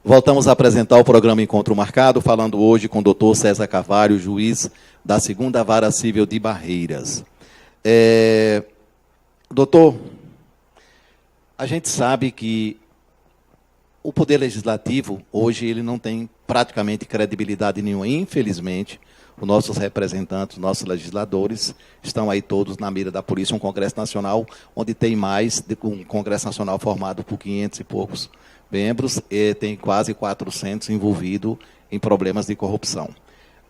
Voltamos a apresentar o programa Encontro Marcado, falando hoje com o doutor César Carvalho, juiz da 2ª Vara Civil de Barreiras. Doutor, a gente sabe que o Poder Legislativo, hoje, ele não tem praticamente credibilidade nenhuma. Infelizmente, os nossos representantes, nossos legisladores, estão aí todos na mira da polícia, um Congresso Nacional, onde tem mais, um Congresso Nacional formado por 500 e poucos membros, e tem quase 400 envolvidos em problemas de corrupção.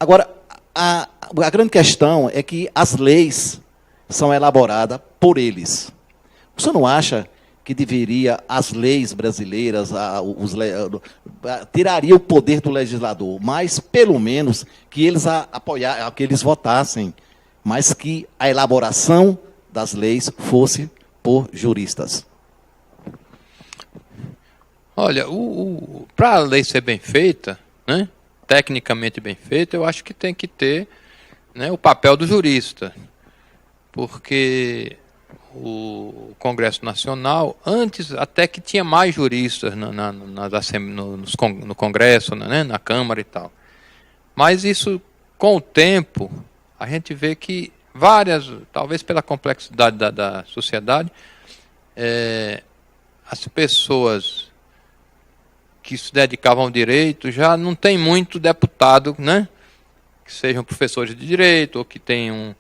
Agora, a grande questão é que as leis são elaboradas por eles. O senhor não acha que deveria, as leis brasileiras, tiraria o poder do legislador, mas, pelo menos, que eles apoiassem, que eles votassem, mas que a elaboração das leis fosse por juristas? Olha, para a lei ser bem feita, né, tecnicamente bem feita, eu acho que tem que ter, né, o papel do jurista. Porque o Congresso Nacional, antes até que tinha mais juristas no Congresso, né, na Câmara e tal. Mas isso, com o tempo, a gente vê que várias, talvez pela complexidade da sociedade, as pessoas que se dedicavam ao direito já não tem muito deputado, né, que sejam professores de direito ou que tenham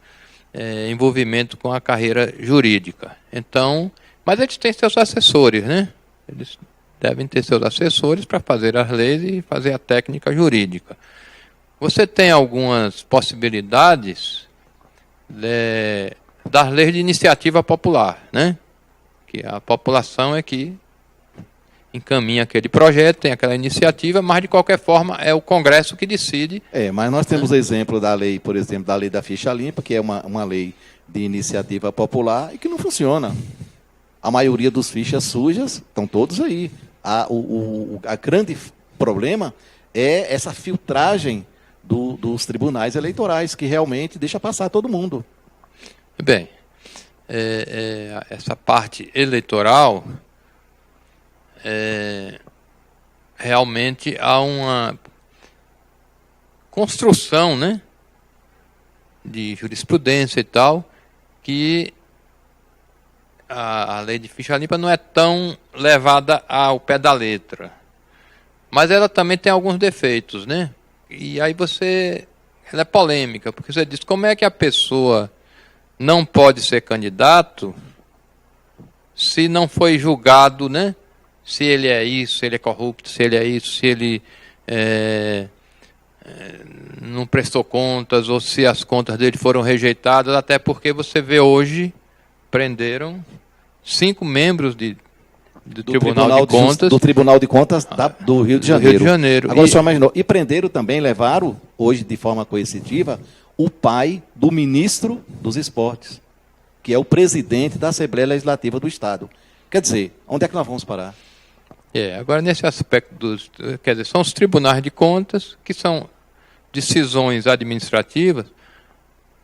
envolvimento com a carreira jurídica. Então, mas eles têm seus assessores, né? Eles devem ter seus assessores para fazer as leis e fazer a técnica jurídica. Você tem algumas possibilidades das leis de iniciativa popular, né? Que a população é que encaminha aquele projeto, tem aquela iniciativa, mas de qualquer forma é o Congresso que decide. Mas nós temos exemplo da lei, por exemplo, da lei da ficha limpa, que é uma lei de iniciativa popular e que não funciona. A maioria dos fichas sujas estão todos aí. A grande problema é essa filtragem dos tribunais eleitorais, que realmente deixa passar todo mundo. Bem, essa parte eleitoral, realmente há uma construção, né, de jurisprudência e tal, que a lei de ficha limpa não é tão levada ao pé da letra. Mas ela também tem alguns defeitos, né? E aí ela é polêmica, porque você diz, como é que a pessoa não pode ser candidato se não foi julgado, né? Se ele é isso, se ele é corrupto, se ele é isso, se ele não prestou contas, ou se as contas dele foram rejeitadas, até porque você vê hoje, prenderam 5 membros do Tribunal de Contas. Do Tribunal de Contas do Rio de Janeiro. Rio de Janeiro. Agora, o senhor imaginou, e prenderam também, levaram, hoje de forma coercitiva, o pai do ministro dos Esportes, que é o presidente da Assembleia Legislativa do Estado. Quer dizer, onde é que nós vamos parar? Agora, nesse aspecto, quer dizer, são os tribunais de contas, que são decisões administrativas,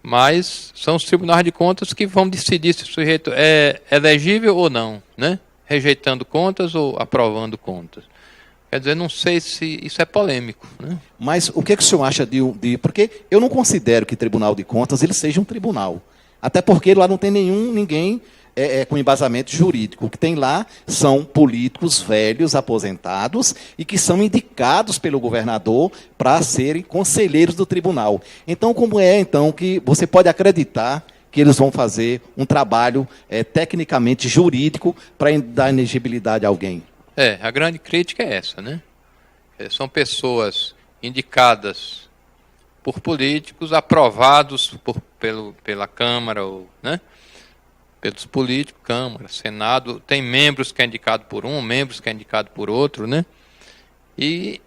mas são os tribunais de contas que vão decidir se o sujeito é elegível ou não, né? Rejeitando contas ou aprovando contas. Quer dizer, não sei se isso é polêmico, né? Mas o que o senhor acha porque eu não considero que Tribunal de Contas ele seja um tribunal. Até porque lá não tem ninguém com embasamento jurídico. O que tem lá são políticos velhos, aposentados, e que são indicados pelo governador para serem conselheiros do tribunal. Então, como que você pode acreditar que eles vão fazer um trabalho tecnicamente jurídico para dar elegibilidade a alguém? A grande crítica é essa, né? São pessoas indicadas por políticos, aprovados pela Câmara, né? Pelos políticos, Câmara, Senado, tem membros que é indicado por um, membros que é indicado por outro, né? E,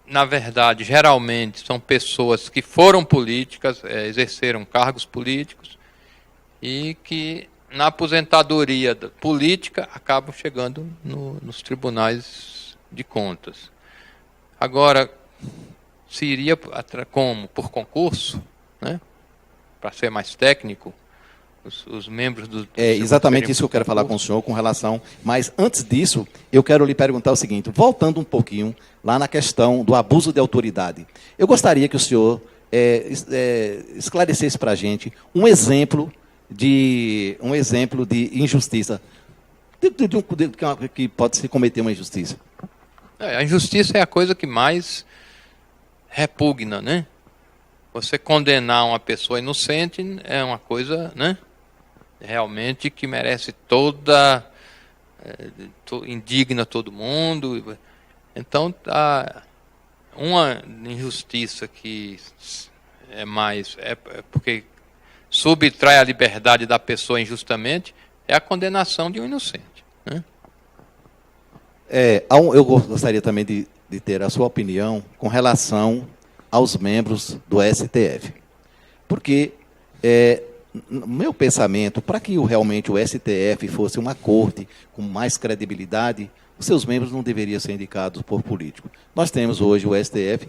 na verdade, geralmente são pessoas que foram políticas, exerceram cargos políticos e que, na aposentadoria política, acabam chegando nos tribunais de contas. Agora, se iria como? Por concurso, né? Para ser mais técnico, os membros do É exatamente isso que eu quero falar com o senhor com relação. Mas antes disso, eu quero lhe perguntar o seguinte: voltando um pouquinho lá na questão do abuso de autoridade, eu gostaria que o senhor esclarecesse para a gente um exemplo de injustiça, que pode se cometer uma injustiça. A injustiça é a coisa que mais repugna, né? Você condenar uma pessoa inocente é uma coisa, né, realmente que merece indigna todo mundo. Então, uma injustiça que é porque subtrai a liberdade da pessoa injustamente é a condenação de um inocente, né? Eu gostaria também de ter a sua opinião com relação aos membros do STF. Porque, no meu pensamento, para que realmente o STF fosse uma corte com mais credibilidade, os seus membros não deveriam ser indicados por político. Nós temos hoje o STF,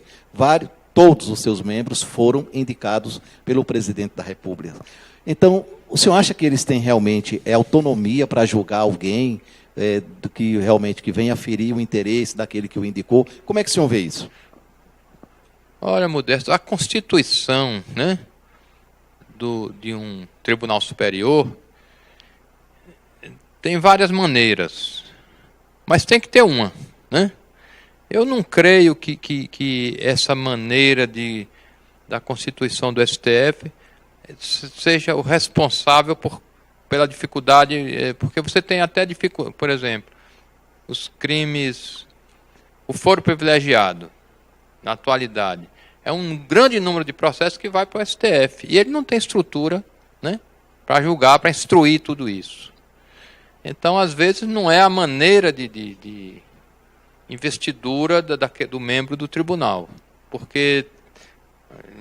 todos os seus membros foram indicados pelo presidente da República. Então, o senhor acha que eles têm realmente autonomia para julgar alguém que venha ferir o interesse daquele que o indicou? Como é que o senhor vê isso? Olha, Modesto, a Constituição, né, de um Tribunal Superior tem várias maneiras, mas tem que ter uma, né? Eu não creio que essa maneira da Constituição do STF seja o responsável pela dificuldade, porque você tem até dificuldade, por exemplo, os crimes, o foro privilegiado, na atualidade, é um grande número de processos que vai para o STF, e ele não tem estrutura, né, para julgar, para instruir tudo isso. Então, às vezes, não é a maneira de investidura do membro do tribunal, porque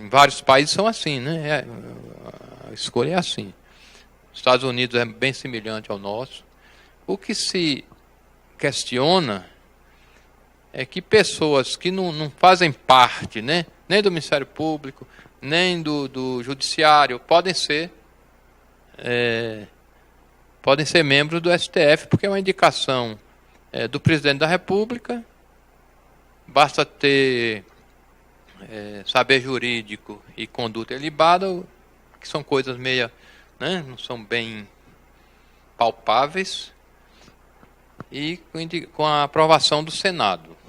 em vários países são assim, né? A escolha é assim. Os Estados Unidos é bem semelhante ao nosso. O que se questiona é que pessoas que não fazem parte, né, nem do Ministério Público, nem do Judiciário, podem ser membros do STF, porque é uma indicação do Presidente da República. Basta ter saber jurídico e conduta ilibada, que são coisas meia, né, não são bem palpáveis, e com a aprovação do Senado.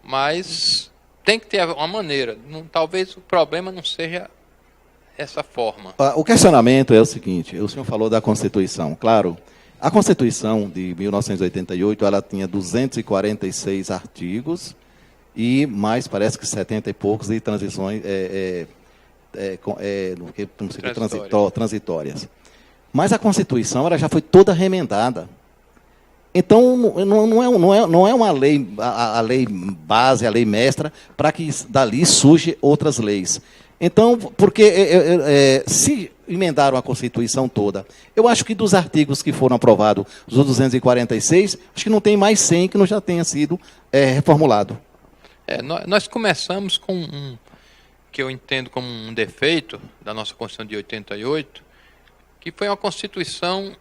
Mas tem que ter uma maneira. Talvez o problema não seja essa forma. O questionamento é o seguinte: o senhor falou da Constituição. Claro, a Constituição de 1988 ela tinha 246 artigos e mais, parece que 70 e poucos de transições transitórias. Mas a Constituição ela já foi toda remendada. Então, não é uma lei, a lei base, a lei mestra, para que dali surjam outras leis. Então, porque se emendaram a Constituição toda, eu acho que dos artigos que foram aprovados, os 246, acho que não tem mais 100 que não já tenha sido reformulado. Nós começamos com que eu entendo como um defeito da nossa Constituição de 88, que foi uma Constituição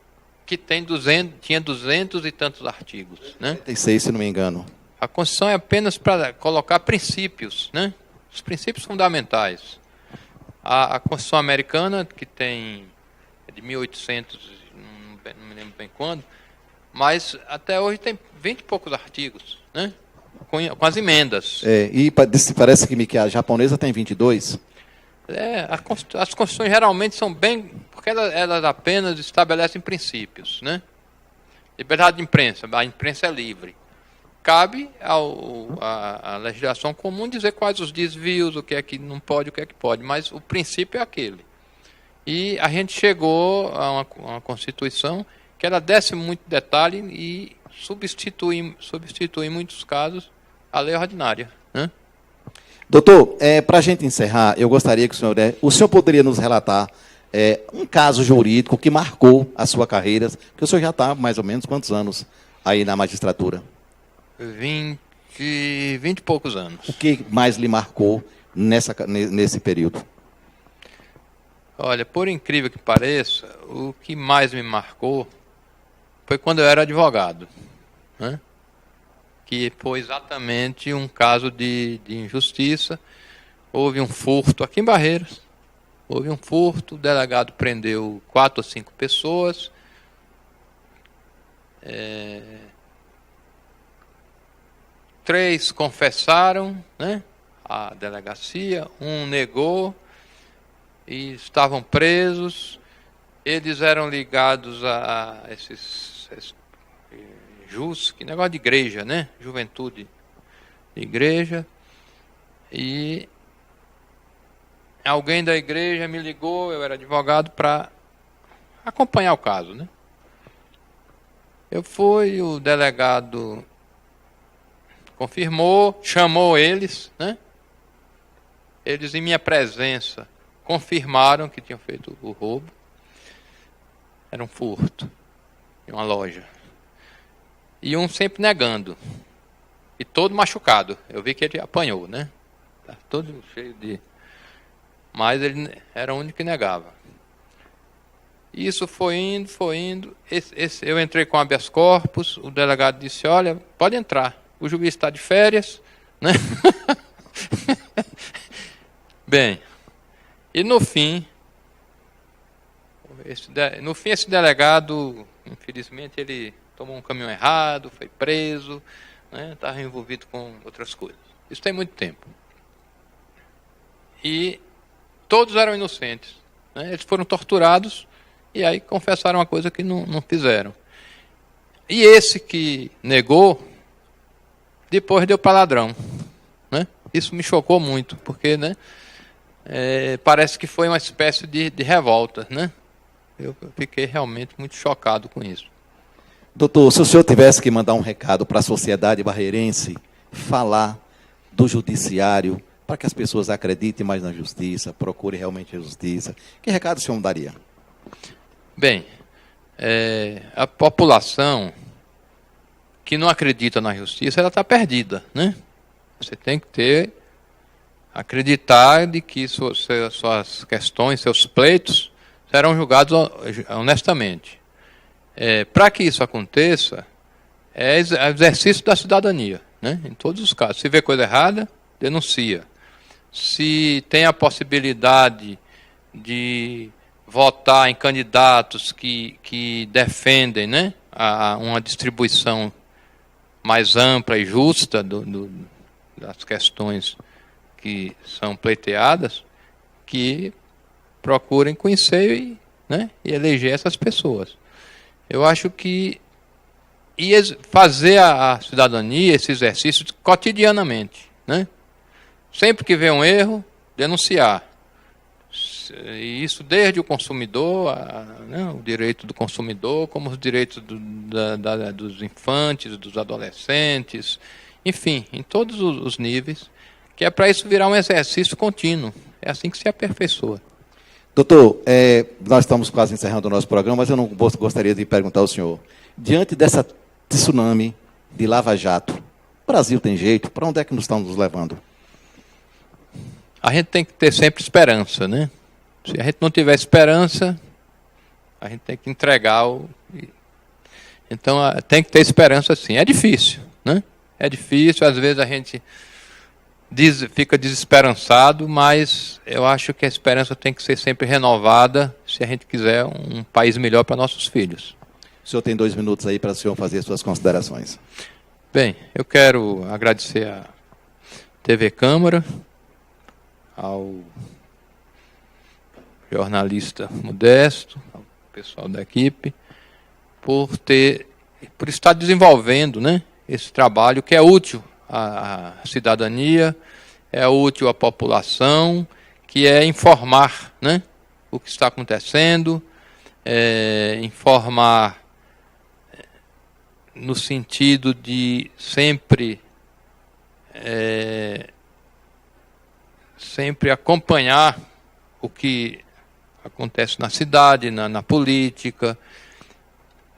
que tinha 200 e tantos artigos, né? 86, se não me engano. A Constituição é apenas para colocar princípios, né? Os princípios fundamentais. A Constituição americana, que tem de 1800, não me lembro bem quando, mas até hoje tem 20 e poucos artigos, né? Com as emendas. E parece que a japonesa tem 22. As Constituições geralmente são bem... porque elas apenas estabelecem princípios, né? Liberdade de imprensa, a imprensa é livre. Cabe à legislação comum dizer quais os desvios, o que é que não pode, o que é que pode, mas o princípio é aquele. E a gente chegou a uma Constituição que ela desse muito detalhe e substitui em muitos casos a lei ordinária, né? Doutor, para a gente encerrar, eu gostaria que o senhor poderia nos relatar um caso jurídico que marcou a sua carreira, porque o senhor já está mais ou menos quantos anos aí na magistratura? 20 e poucos anos. O que mais lhe marcou nesse período? Olha, por incrível que pareça, o que mais me marcou foi quando eu era advogado, né? Que foi exatamente um caso de injustiça. Houve um furto aqui em Barreiras. Houve um furto, o delegado prendeu 4 ou 5 pessoas. 3 confessaram, né, à delegacia, um negou e estavam presos. Eles eram ligados a esses que negócio de igreja, né? Juventude de igreja. E alguém da igreja me ligou, eu era advogado, para acompanhar o caso, né? Eu fui, o delegado confirmou, chamou eles, né? Eles, em minha presença, confirmaram que tinham feito o roubo. Era um furto em uma loja. E um sempre negando. E todo machucado. Eu vi que ele apanhou, né? Tá todo cheio de... Mas ele era o único que negava. E isso foi indo, foi indo. Eu entrei com habeas corpus, o delegado disse, olha, pode entrar. O juiz está de férias, né? Bem, e no fim, esse delegado, infelizmente, ele tomou um caminho errado, foi preso, né? Estava envolvido com outras coisas. Isso tem muito tempo. E todos eram inocentes, né? Eles foram torturados e aí confessaram uma coisa que não fizeram. E esse que negou, depois deu para ladrão, né? Isso me chocou muito, porque, né, parece que foi uma espécie de revolta, né? Eu fiquei realmente muito chocado com isso. Doutor, se o senhor tivesse que mandar um recado para a sociedade barreirense, falar do judiciário, para que as pessoas acreditem mais na justiça, procurem realmente a justiça, que recado o senhor daria? Bem, a população que não acredita na justiça, ela está perdida, né? Você tem que acreditar de que suas questões, seus pleitos, serão julgados honestamente. Para que isso aconteça, é exercício da cidadania, né? Em todos os casos. Se vê coisa errada, denuncia. Se tem a possibilidade de votar em candidatos que defendem, né, uma distribuição mais ampla e justa das questões que são pleiteadas, que procurem conhecer né, e eleger essas pessoas. Eu acho que fazer a cidadania, esse exercício, cotidianamente, né? Sempre que vê um erro, denunciar. E isso desde o consumidor, né, o direito do consumidor, como os direitos dos infantes, dos adolescentes, enfim, em todos os níveis, que é para isso virar um exercício contínuo. É assim que se aperfeiçoa. Doutor, nós estamos quase encerrando o nosso programa, mas eu não gostaria de perguntar ao senhor, diante dessa tsunami de Lava Jato, o Brasil tem jeito? Para onde é que nos estão nos levando? A gente tem que ter sempre esperança, né? Se a gente não tiver esperança, a gente tem que entregar Então, tem que ter esperança, sim. É difícil, né? É difícil, às vezes a gente fica desesperançado, mas eu acho que a esperança tem que ser sempre renovada se a gente quiser um país melhor para nossos filhos. O senhor tem 2 minutos aí para o senhor fazer as suas considerações. Bem, eu quero agradecer à TV Câmara, ao jornalista Modesto, ao pessoal da equipe, por estar desenvolvendo, né, esse trabalho que é útil à cidadania, é útil à população, que é informar, né, o que está acontecendo, informar no sentido de sempre acompanhar o que acontece na cidade, na política,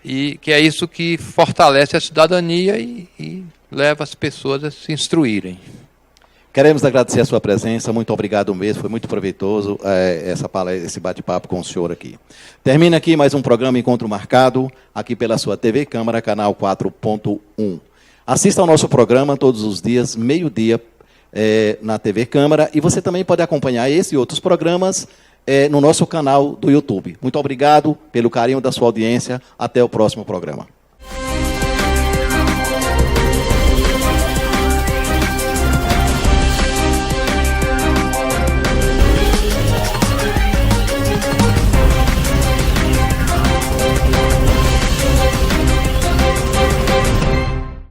e que é isso que fortalece a cidadania e leva as pessoas a se instruírem. Queremos agradecer a sua presença, muito obrigado mesmo, foi muito proveitoso esse bate-papo com o senhor aqui. Termina aqui mais um programa Encontro Marcado, aqui pela sua TV Câmara, canal 4.1. Assista ao nosso programa todos os dias, meio-dia, na TV Câmara, e você também pode acompanhar esse e outros programas no nosso canal do YouTube. Muito obrigado pelo carinho da sua audiência, até o próximo programa.